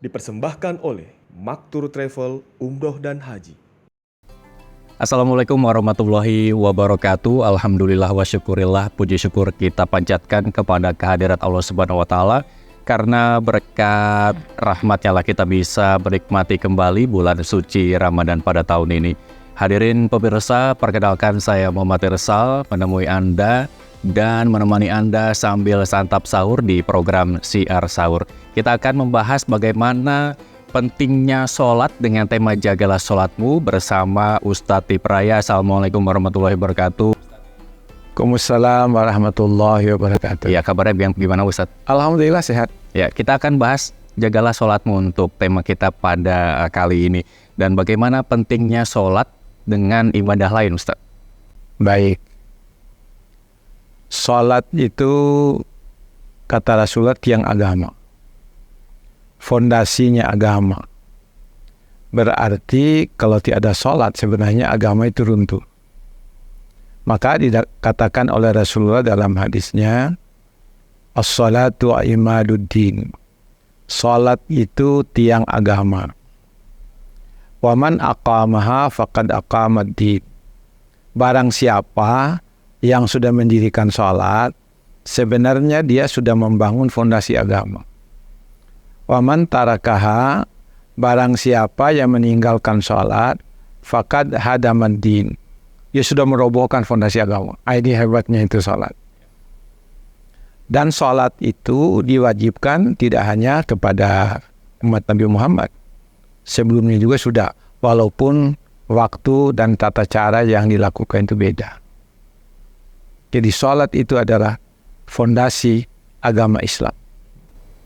dipersembahkan oleh Maktur Travel Umroh dan Haji. Assalamualaikum warahmatullahi wabarakatuh. Alhamdulillah wa syukurillah, puji syukur kita panjatkan kepada kehadirat Allah Subhanahu wa taala. Karena berkat rahmatnya lah kita bisa menikmati kembali bulan suci Ramadan pada tahun ini. Hadirin pemirsa, perkenalkan saya Muhammad Irsal, menemui Anda dan menemani Anda sambil santap sahur di program Syiar Sahur. Kita akan membahas bagaimana pentingnya sholat dengan tema Jagalah Sholatmu bersama Ustadz Tipraya. Assalamualaikum warahmatullahi wabarakatuh. Waalaikumsalam warahmatullahi wabarakatuh. Ya, kabarnya gimana Ustadz? Alhamdulillah sehat. Ya, kita akan bahas Jagalah Sholatmu untuk tema kita pada kali ini. Dan bagaimana pentingnya sholat dengan ibadah lain Ustadz? Baik. Sholat itu kata Rasulullah tiang agama. Fondasinya agama. Berarti kalau tiada sholat sebenarnya agama itu runtuh. Maka dikatakan oleh Rasulullah dalam hadisnya, as-salatu imaduddin. Sholat itu tiang agama. Wa man aqamaha faqad aqamad-din. Barang siapa yang sudah mendirikan sholat, sebenarnya dia sudah membangun fondasi agama. Wa man tarakaha, barang siapa yang meninggalkan sholat, faqad hadamad-din. Dia sudah merobohkan fondasi agama. Ini hebatnya itu sholat. Dan sholat itu diwajibkan tidak hanya kepada umat Nabi Muhammad. Sebelumnya juga sudah. Walaupun waktu dan tata cara yang dilakukan itu beda. Jadi sholat itu adalah fondasi agama Islam.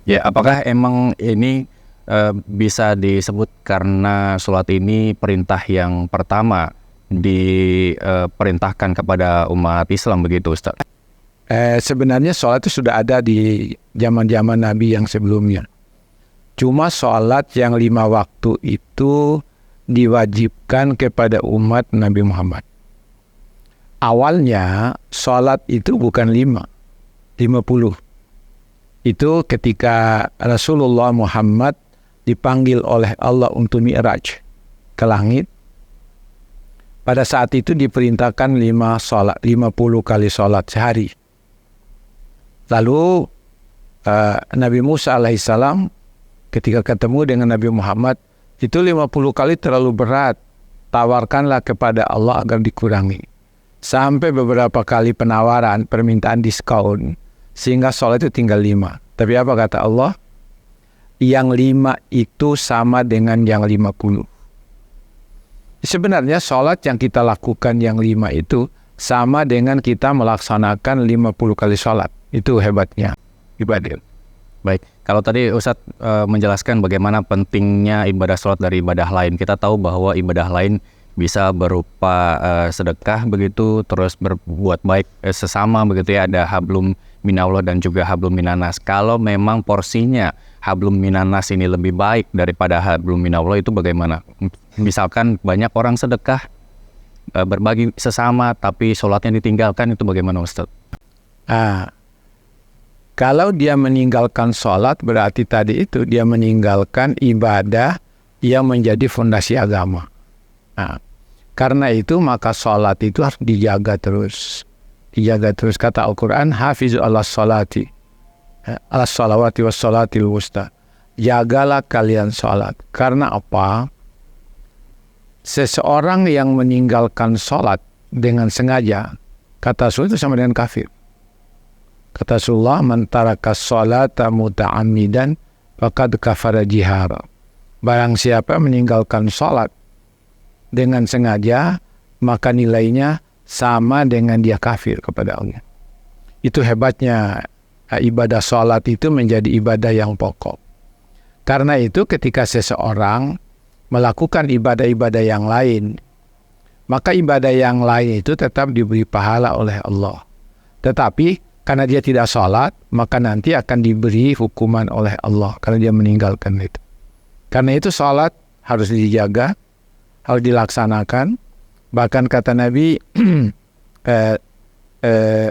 Ya, apakah emang ini bisa disebut karena sholat ini perintah yang pertama diperintahkan kepada umat Islam begitu Ustaz? Sebenarnya sholat itu sudah ada di zaman-zaman Nabi yang sebelumnya. Cuma sholat yang 5 waktu itu diwajibkan kepada umat Nabi Muhammad. Awalnya sholat itu bukan 50. Itu ketika Rasulullah Muhammad dipanggil oleh Allah untuk Mi'raj ke langit. Pada saat itu diperintahkan 50 kali sholat sehari. Lalu Nabi Musa alaihissalam ketika ketemu dengan Nabi Muhammad, itu 50 kali terlalu berat. Tawarkanlah kepada Allah agar dikurangi. Sampai beberapa kali penawaran, permintaan diskon, sehingga sholat itu tinggal 5. Tapi apa kata Allah? Yang 5 itu sama dengan yang 50. Sebenarnya sholat yang kita lakukan yang 5 itu sama dengan kita melaksanakan 50 kali sholat. Itu hebatnya ibadah. Baik, kalau tadi Ustadz menjelaskan bagaimana pentingnya ibadah sholat dari ibadah lain. Kita tahu bahwa ibadah lain bisa berupa sedekah begitu, terus berbuat baik sesama begitu ya. Ada hablum minallah dan juga hablum minanas. Kalau memang porsinya hablum minanas ini lebih baik daripada hablum minallah, itu bagaimana? Misalkan banyak orang sedekah, berbagi sesama, tapi sholatnya ditinggalkan, itu bagaimana Ustadz? Kalau dia meninggalkan sholat, berarti tadi itu dia meninggalkan ibadah yang menjadi fondasi agama. Karena itu maka sholat itu harus dijaga terus. Dijaga terus. Kata Al-Quran, hafizu ala sholati, ala sholawati was sholatil wusta. Jagalah kalian sholat. Karena apa? Seseorang yang meninggalkan sholat dengan sengaja, kata Rasul itu sama dengan kafir. Kata Rasulullah, man taraka sholata muta'ammidan faqad kafara jihara. Barang siapa meninggalkan sholat dengan sengaja, maka nilainya sama dengan dia kafir kepada Allah. Itu hebatnya ibadah sholat itu menjadi ibadah yang pokok. Karena itu ketika seseorang melakukan ibadah-ibadah yang lain, maka ibadah yang lain itu tetap diberi pahala oleh Allah. Tetapi karena dia tidak sholat, maka nanti akan diberi hukuman oleh Allah karena dia meninggalkan itu. Karena itu sholat harus dijaga, harus dilaksanakan. Bahkan kata Nabi,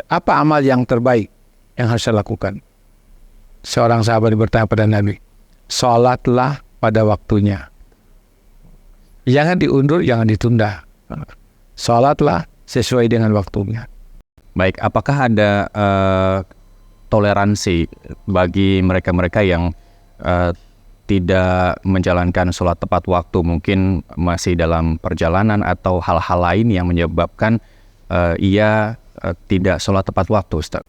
apa amal yang terbaik yang harus saya lakukan? Seorang sahabat bertanya pada Nabi, sholatlah pada waktunya. Jangan diundur, jangan ditunda. Sholatlah sesuai dengan waktunya. Baik, apakah ada toleransi bagi mereka-mereka yang tidak menjalankan sholat tepat waktu, mungkin masih dalam perjalanan atau hal-hal lain yang menyebabkan ia tidak sholat tepat waktu, Ustaz?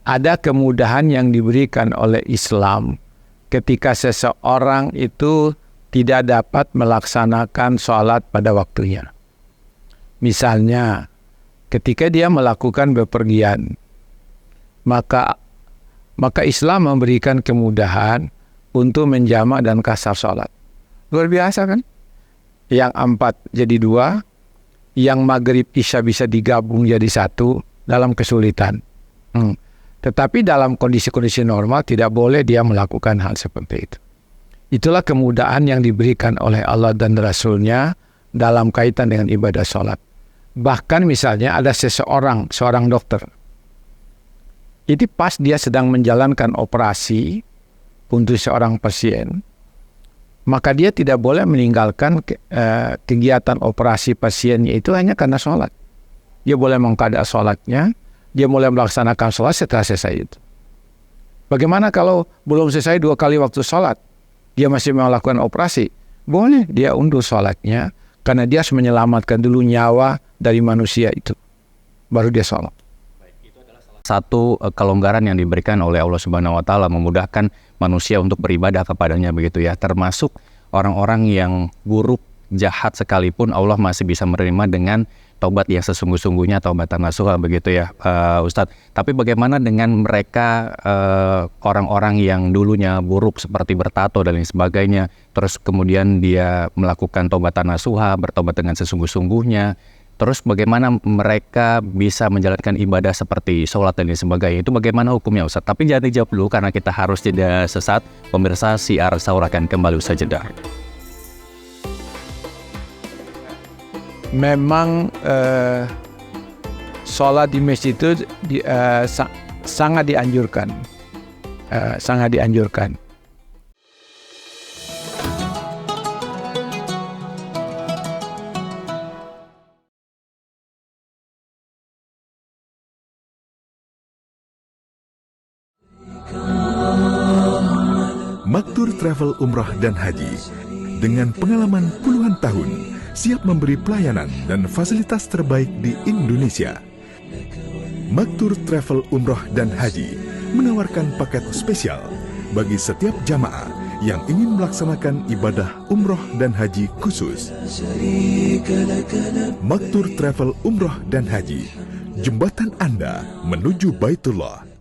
Ada kemudahan yang diberikan oleh Islam ketika seseorang itu tidak dapat melaksanakan sholat pada waktunya. Misalnya, ketika dia melakukan bepergian, maka Islam memberikan kemudahan untuk menjamak dan kasar sholat. Luar biasa kan? Yang 4 jadi 2, yang maghrib isya bisa digabung jadi 1 dalam kesulitan. Tetapi dalam kondisi-kondisi normal tidak boleh dia melakukan hal seperti itu. Itulah kemudahan yang diberikan oleh Allah dan Rasul-Nya dalam kaitan dengan ibadah sholat. Bahkan misalnya ada seorang dokter. Ini pas dia sedang menjalankan operasi untuk seorang pasien, maka dia tidak boleh meninggalkan kegiatan operasi pasiennya itu hanya karena sholat. Dia boleh mengqada sholatnya, dia mulai melaksanakan sholat setelah selesai itu. Bagaimana kalau belum selesai 2 kali waktu sholat, dia masih melakukan operasi? Boleh dia undur sholatnya, karena dia harus menyelamatkan dulu nyawa dari manusia itu. Baru dia sholat. Satu kelonggaran yang diberikan oleh Allah Subhanahu wa taala memudahkan manusia untuk beribadah kepadanya, begitu ya. Termasuk orang-orang yang buruk, jahat sekalipun Allah masih bisa menerima dengan taubat yang sesungguh-sungguhnya, taubatan nasuha, begitu ya, Ustadz. Tapi bagaimana dengan mereka orang-orang yang dulunya buruk seperti bertato dan lain sebagainya, terus kemudian dia melakukan taubatan nasuha, bertobat dengan sesungguh-sungguhnya, terus bagaimana mereka bisa menjalankan ibadah seperti sholat dan lain sebagainya, itu bagaimana hukumnya, Ustadz? Tapi jangan dijawab dulu karena kita harus jeda sesaat. Pemirsa, Syiar Sahur akan kembali usai jeda. Memang sholat di masjid itu sangat dianjurkan. Sangat dianjurkan. Maktur Travel Umrah dan Haji dengan pengalaman puluhan tahun siap memberi pelayanan dan fasilitas terbaik di Indonesia. Maktur Travel Umrah dan Haji menawarkan paket spesial bagi setiap jamaah yang ingin melaksanakan ibadah umroh dan haji khusus. Maktur Travel Umrah dan Haji, jembatan Anda menuju Baitullah.